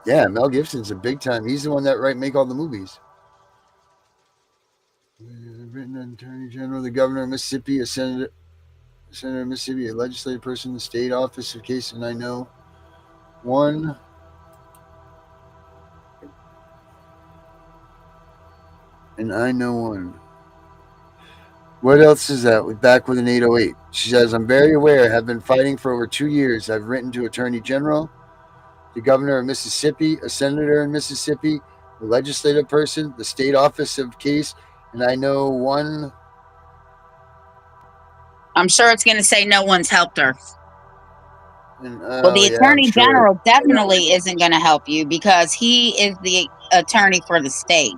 S6: Yeah, Mel Gibson's a big time. He's the one that make all the movies. Written Attorney General, the Governor of Mississippi, a Senator of Mississippi, a legislative person, the state office of case, and I know one. And I know one. What else is that? We're back with an 808. She says, I'm very aware, have been fighting for over 2 years. I've written to Attorney General, the Governor of Mississippi, a Senator in Mississippi, a legislative person, the state office of case, and I know one.
S5: I'm sure it's going to say no one's helped her.
S6: And,
S5: well, the Attorney General definitely isn't going to help you because he is the attorney for the state.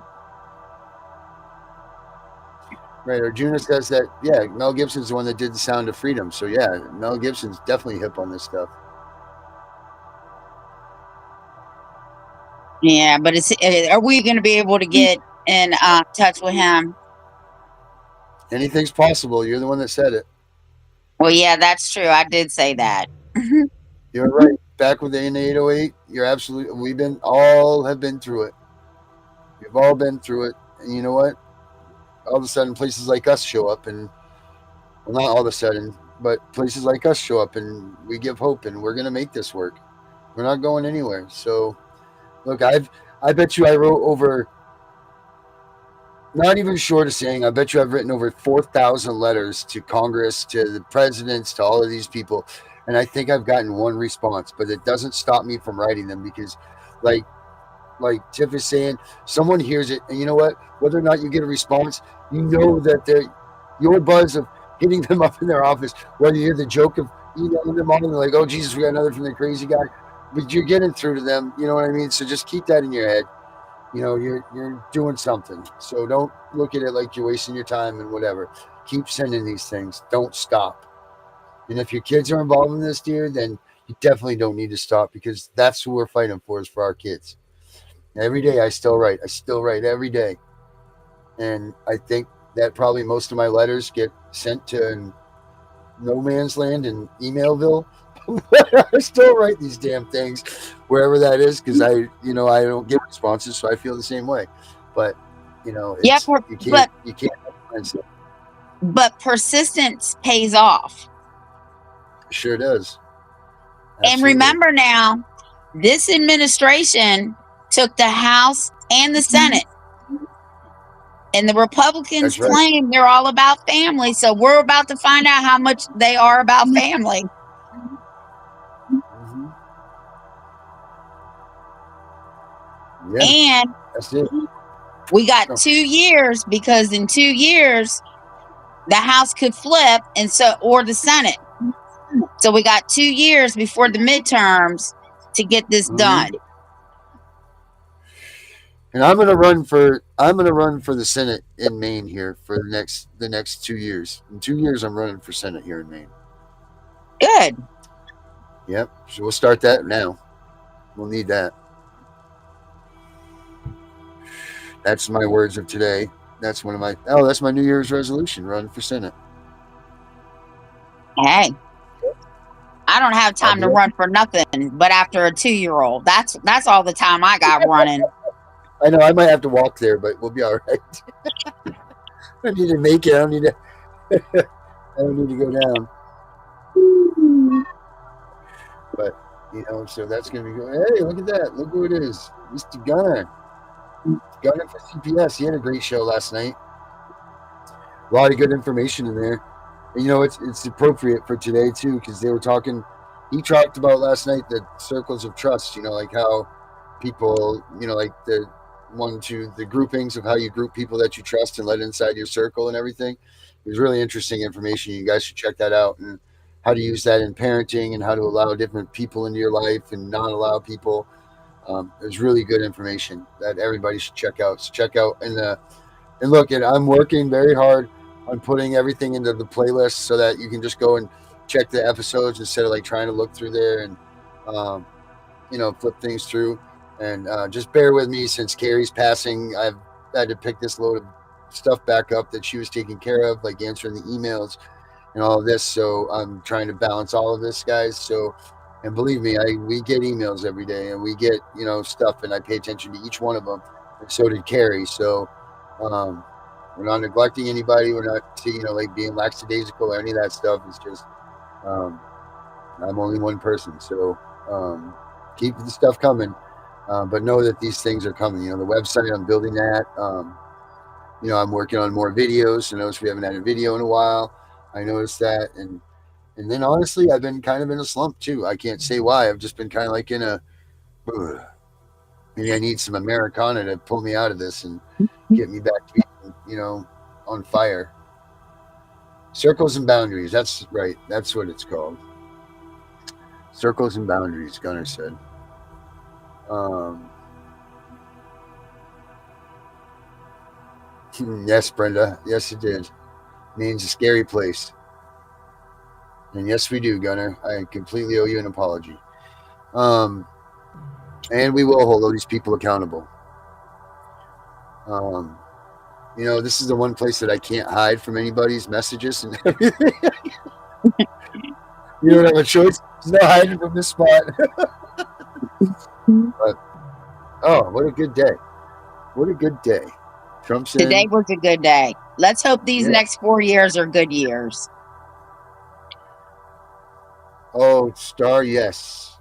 S6: Right, Arjuna says that, yeah, Mel Gibson's the one that did The Sound of Freedom. So, yeah, Mel Gibson's definitely hip on this stuff.
S5: Yeah, but are we going to be able to get in touch with him?
S6: Anything's possible. You're the one that said it.
S5: Well, yeah, that's true. I did say that.
S6: You're right. Back with the N808, you're absolutely, have been through it. We've all been through it. And you know what? All of a sudden, places like us show up and, well, not all of a sudden, but places like us show up and we give hope and we're going to make this work. We're not going anywhere. So, look, I bet you I wrote over not even short of saying, I bet you I've written over 4,000 letters to Congress, to the presidents, to all of these people, and I think I've gotten one response. But it doesn't stop me from writing them because, like Tiff is saying, someone hears it, and you know what? Whether or not you get a response, you know that your buzz of hitting them up in their office, whether you hear the joke of emailing them on and they're like, oh Jesus, we got another from the crazy guy, but you're getting through to them. You know what I mean? So just keep that in your head. You know, you're doing something. So don't look at it like you're wasting your time and whatever. Keep sending these things. Don't stop. And if your kids are involved in this, dear, then you definitely don't need to stop because that's who we're fighting for, is for our kids. Every day I still write. I still write every day. And I think that probably most of my letters get sent to no man's land in emailville. I still write these damn things wherever that is because I don't get responses, so I feel the same way. But
S5: Yeah,
S6: it's you can't.
S5: But persistence pays off.
S6: Sure does.
S5: And
S6: Absolutely.
S5: remember now, this administration took the House and the Senate. And the Republicans
S6: That's right.
S5: claim they're all about family. So we're about to find out how much they are about family.
S6: Mm-hmm. Yeah,
S5: And
S6: that's it.
S5: we got 2 years because in 2 years, the House could flip or the Senate. So we got 2 years before the midterms to get this done.
S6: And I'm gonna run for the Senate in Maine here for the next 2 years. In 2 years, I'm running for Senate here in Maine.
S5: Good.
S6: Yep. So we'll start that now. We'll need that. That's my words of today. That's that's my New Year's resolution, run for Senate.
S5: Hey, I don't have time to run for nothing but after a 2-year-old. That's all the time I got running.
S6: I know I might have to walk there, but we'll be all right. I don't need to make it. I don't need to. I don't need to go down. But so that's gonna be good. Hey, look at that! Look who it is, Mr. Gunner. Gunner for CPS. He had a great show last night. A lot of good information in there. And, it's appropriate for today too because they were talking. He talked about last night the circles of trust. Like how people, like the groupings of how you group people that you trust and let inside your circle and everything. It was really interesting information. You guys should check that out, and how to use that in parenting and how to allow different people into your life and not allow people. There's really good information that everybody should check out. So check out and look, and I'm working very hard on putting everything into the playlist so that you can just go and check the episodes instead of like trying to look through there and flip things through. And just bear with me since Carrie's passing. I've had to pick this load of stuff back up that she was taking care of, like answering the emails and all of this. So I'm trying to balance all of this, guys. So, and believe me, we get emails every day and we get, stuff, and I pay attention to each one of them. And so did Carrie. So we're not neglecting anybody. We're not, like being lackadaisical or any of that stuff. It's just I'm only one person. So keep the stuff coming. But know that these things are coming. The website, I'm building that. I'm working on more videos. I noticed we haven't had a video in a while. I noticed that. And then honestly, I've been kind of in a slump too. I can't say why. I've just been kind of like in a, maybe I need some Americana to pull me out of this and get me back to being, on fire. Circles and boundaries. That's right. That's what it's called. Circles and boundaries, Gunnar said. Yes, Brenda. Yes, it did. Maine's a scary place. And yes, we do, Gunnar. I completely owe you an apology. And we will hold all these people accountable. This is the one place that I can't hide from anybody's messages and everything. You don't have a choice. There's no hiding from this spot. But, what a good day. What a good day. Trump's in.
S5: Today was a good day. Let's hope these next 4 years are good years.
S6: Oh, Star, yes.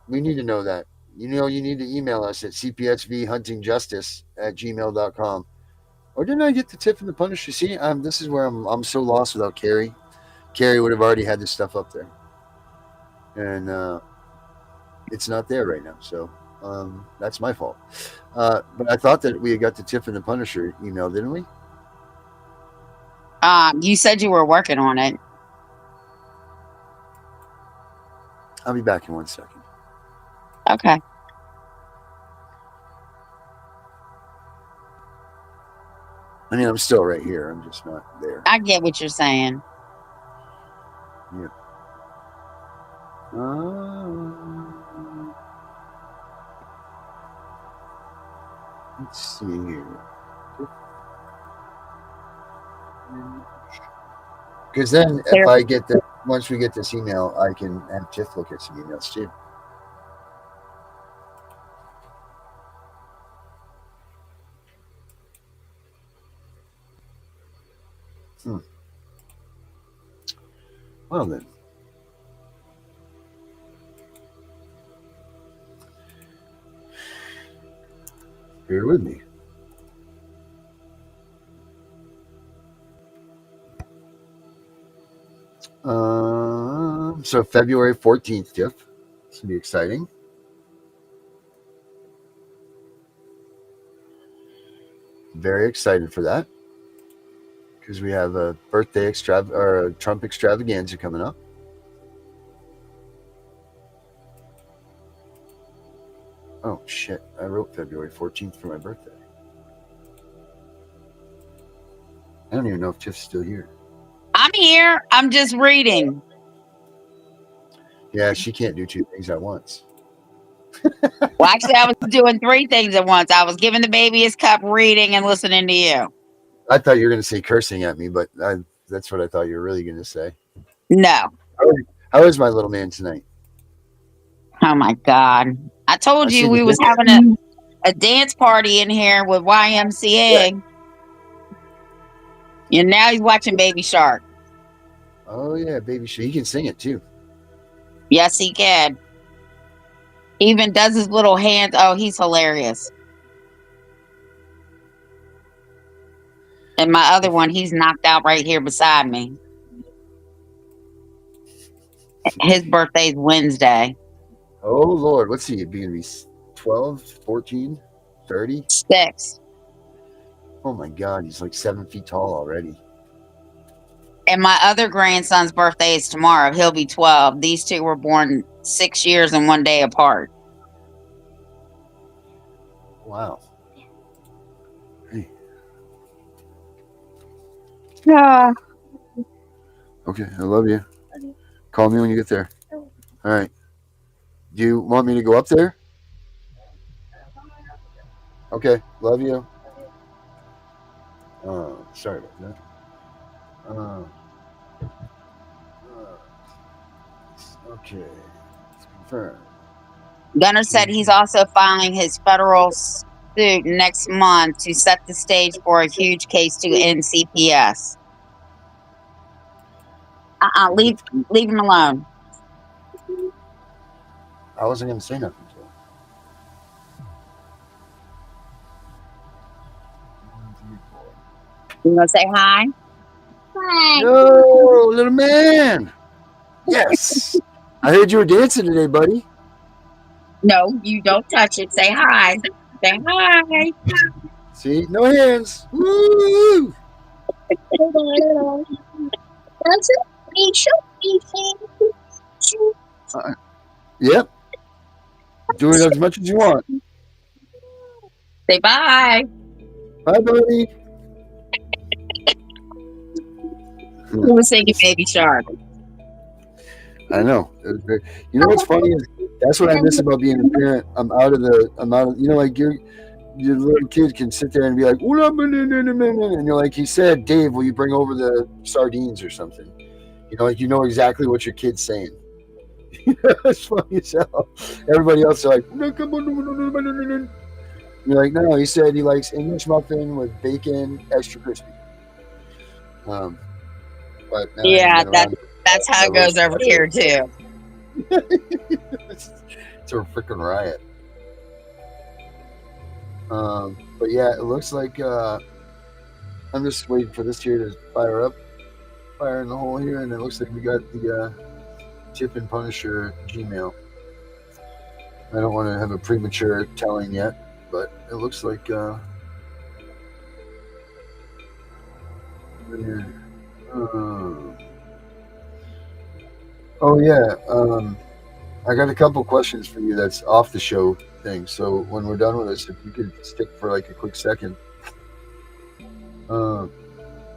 S6: We need to know that. You need to email us at cpsvhuntingjustice@gmail.com. Or didn't I get the Tiff and the Punisher? See, this is where I'm so lost without Carrie. Carrie would have already had this stuff up there, and it's not there right now. So that's my fault. But I thought that we had got the Tiff and the Punisher email, didn't we?
S5: You said you were working on it.
S6: I'll be back in 1 second.
S5: Okay.
S6: I mean, I'm still right here. I'm just not there.
S5: I get what you're saying.
S6: Yeah. Let's see here. Because then, if I get the once we get this email, I can have Tiff look at some emails too. Well then. Bear with me. So February 14th, Tiff. It's gonna be exciting. Very excited for that. Because we have a birthday or a Trump extravaganza coming up. Oh shit! I wrote February 14th for my birthday. I don't even know if Tiff's still here.
S5: I'm here. I'm just reading.
S6: Yeah, she can't do two things at once.
S5: Well, actually, I was doing three things at once. I was giving the baby his cup, reading, and listening to you.
S6: I thought you were going to say cursing at me, but that's what I thought you were really going to say.
S5: No.
S6: How is my little man tonight?
S5: Oh my God! I told you we was having a dance party in here with YMCA. Yeah. And now he's watching Baby Shark.
S6: Oh yeah, Baby Shark. He can sing it too.
S5: Yes, he can. Even does his little hands. Oh, he's hilarious. And my other one, he's knocked out right here beside me. His birthday's Wednesday.
S6: Oh Lord, what's he going to be? 12, 14, 30?
S5: 6.
S6: Oh my God, he's like 7 feet tall already.
S5: And my other grandson's birthday is tomorrow. He'll be 12. These two were born 6 years and 1 day apart.
S6: Wow. Hey.
S5: Yeah.
S6: Okay, I love you. Call me when you get there. All right. Do you want me to go up there? Okay, love you. Sorry about that. Okay, it's confirmed.
S5: Gunner said he's also filing his federal suit next month to set the stage for a huge case to end CPS. Leave him alone.
S6: I wasn't going to say nothing to him.
S5: You want to say hi? Hi.
S6: Yo, little man. Yes. I heard you were dancing today, buddy.
S5: No, you don't touch it. Say hi. Say hi.
S6: See? No hands. Woo! Yep. Do it as much as you want.
S5: Say bye.
S6: Bye, buddy.
S5: Who was singing Baby Shark?
S6: I know. You know what's funny is that's what I miss about being a parent. I'm out of you know, like your little kid can sit there and be like, and you're like, he said, Dave, will you bring over the sardines or something? You know, like you know exactly what your kid's saying. It's funny as hell. Everybody else is like, you're like, no, he said he likes English muffin with bacon, extra crispy. But
S5: yeah, that's how it goes over here too.
S6: It's a freaking riot. But yeah, it looks like I'm just waiting for this here to fire up, fire in the hole here, and it looks like we got the Tiff and Punisher Gmail. I don't want to have a premature telling yet, but it looks like oh yeah, I got a couple questions for you that's off the show thing. So when we're done with this, if you could stick for like a quick second.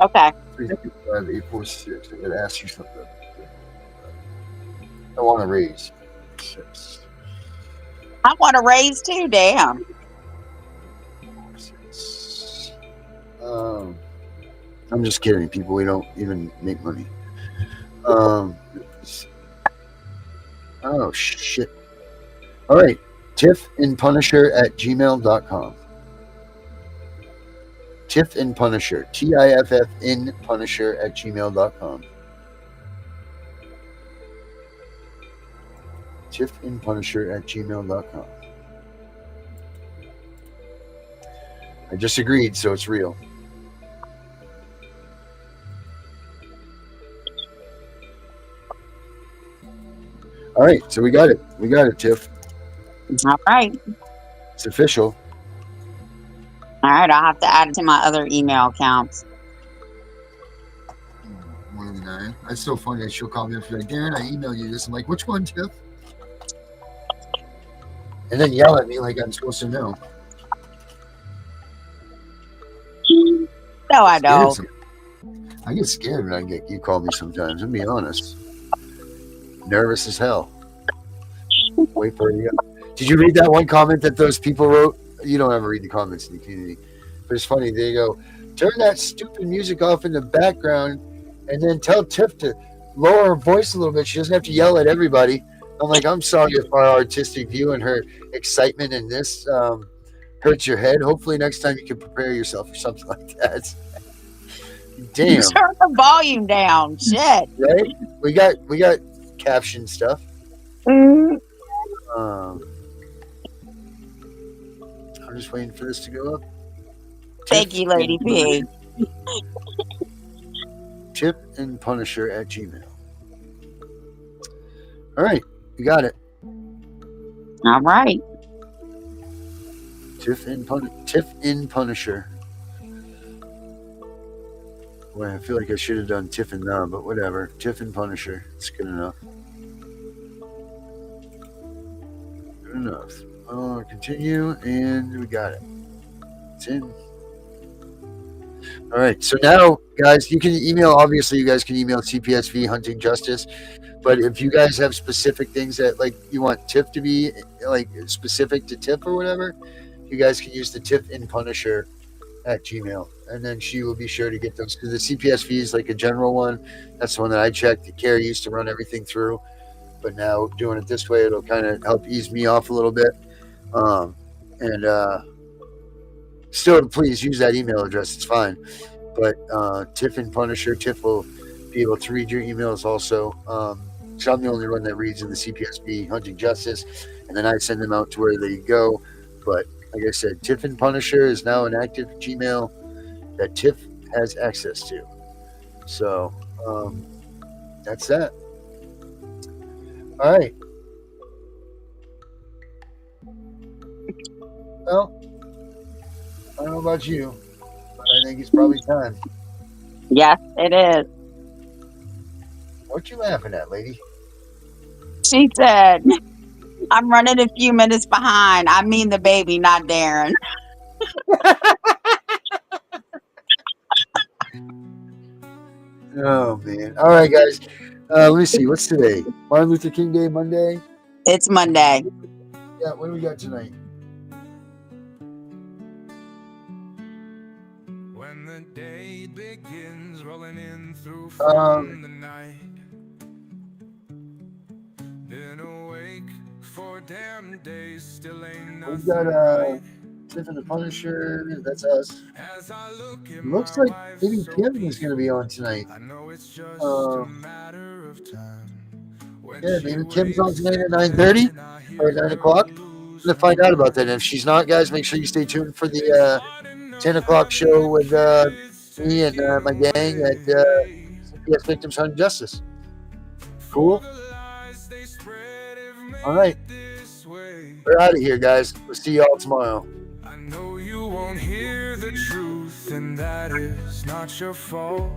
S5: Okay.
S6: 355-846. I gotta ask you something. I want to raise 6.
S5: I want to raise too. Damn.
S6: 6. I'm just kidding, people. We don't even make money. Oh shit. All right. tiffinpunisher@gmail.com. Tiff and Punisher. TIFF in Punisher@gmail.com. tiffinpunisher@gmail.com. I just agreed, so it's real. All right, so we got it. We got it, Tiff.
S5: All right.
S6: It's official.
S5: All right. I'll have to add it to my other email accounts.
S6: More than that. That's so funny that she'll call me up and be like, Darren, I emailed you this. I'm like, which one, Tiff? And then yell at me like I'm supposed to know.
S5: No, I don't.
S6: I get scared when you call me sometimes, I'll be honest. Nervous as hell. Wait for it. Did you read that one comment that those people wrote? You don't ever read the comments in the community. But it's funny. They go, turn that stupid music off in the background and then tell Tiff to lower her voice a little bit. She doesn't have to yell at everybody. I'm like, I'm sorry if our artistic view and her excitement in this hurts your head. Hopefully next time you can prepare yourself for something like that. Damn.
S5: Turn the volume down. Shit.
S6: Right? We got caption stuff.
S5: Mm.
S6: I'm just waiting for this to go up.
S5: Thank you, Lady P.
S6: tiffinpunisher@gmail. All right, you got it.
S5: All right.
S6: Tiff in Punisher. Well, I feel like I should have done Tiff and now, but whatever. Tiff and Punisher. It's good enough. Good enough. Continue, and we got it. It's in. All right. So now, guys, you can email. Obviously, you guys can email CPSV Hunting Justice. But if you guys have specific things that like you want Tiff to be like specific to Tiff or whatever, you guys can use the tiffinpunisher@gmail, and then she will be sure to get those. Because the CPSV is like a general one. That's the one that I checked. The Carrie used to run everything through, but now doing it this way, it'll kind of help ease me off a little bit. Still, please use that email address. It's fine. But Tiff and Punisher, Tiff will be able to read your emails also. So I'm the only one that reads in the CPSB Hunting Justice, and then I send them out to where they go. But like I said, Tiff and Punisher is now an active Gmail that Tiff has access to. So that's that. All right. Well, I don't know about you, but I think it's probably time.
S5: Yes, it is.
S6: What you laughing at, lady?
S5: She said, I'm running a few minutes behind. I mean the baby, not Darren.
S6: Oh, man. All right, guys. Let me see. What's today? Martin Luther King Day, Monday?
S5: It's Monday.
S6: Yeah, what do we got tonight?
S4: When the day begins rolling in through from the night, been awake for damn days, still ain't nothing.
S6: We've got Tiff and the Punisher. That's us.
S4: As I look at
S6: Looks
S4: my
S6: like
S4: life,
S6: maybe
S4: so
S6: Kim is going to be on tonight.
S4: I know it's just a matter of time.
S6: Yeah, maybe Kim's on tonight at 9:30 or 9 o'clock. I'm going to find out about that. And if she's not, guys, make sure you stay tuned for the 10 o'clock show with me and my gang at CPS Victims Hunt Justice. Cool. All right. We're out of here, guys. We'll see y'all tomorrow.
S4: I know you won't hear the truth, and that is not your fault.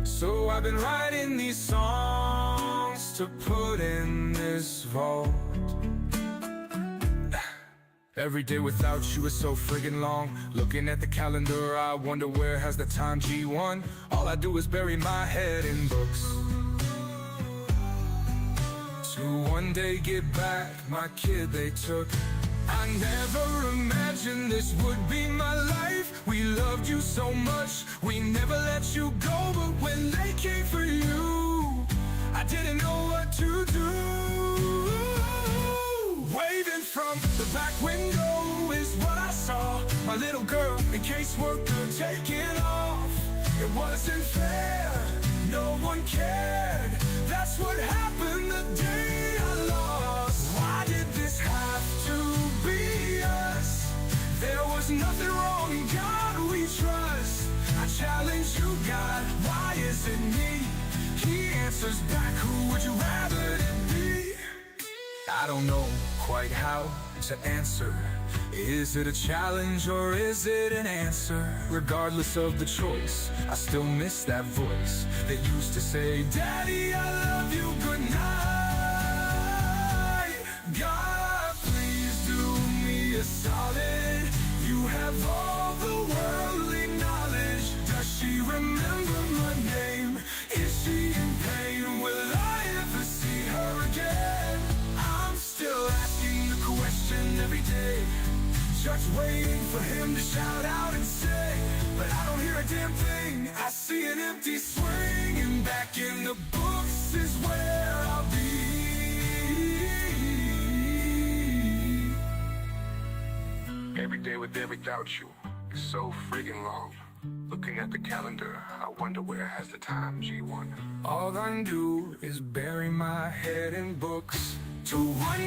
S4: So I've been writing these songs to put in this vault. Every day without you is so friggin' long. Looking at the calendar, I wonder where has the time G1. All I do is bury my head in books to one day get back my kid they took. I never imagined this would be my life. We loved you so much, we never let you go. But when they came for you, I didn't know what to do. Waving from the back window is what I saw. My little girl in caseworker taking off. It wasn't fair, no one cared. That's what happened the day I lost. Why did this have to be us? There was nothing wrong, God we trust. I challenge you, God, why is it me? He answers back, who would you rather it be? I don't know quite how to answer. Is it a challenge or is it an answer? Regardless of the choice, I still miss that voice that used to say, Daddy, I love you, good night. God, please do me a solid. You have all the worldly knowledge. Does she remember my name? Is she in pain? Will I ever see her again? I'm still asking the question every day, just waiting for him to shout out and say, but I don't hear a damn thing. I see an empty swing, and back in the books is where I'll be. Every day with or without you is so friggin' long. Looking at the calendar, I wonder where has the time G1. All I do is bury my head in books to one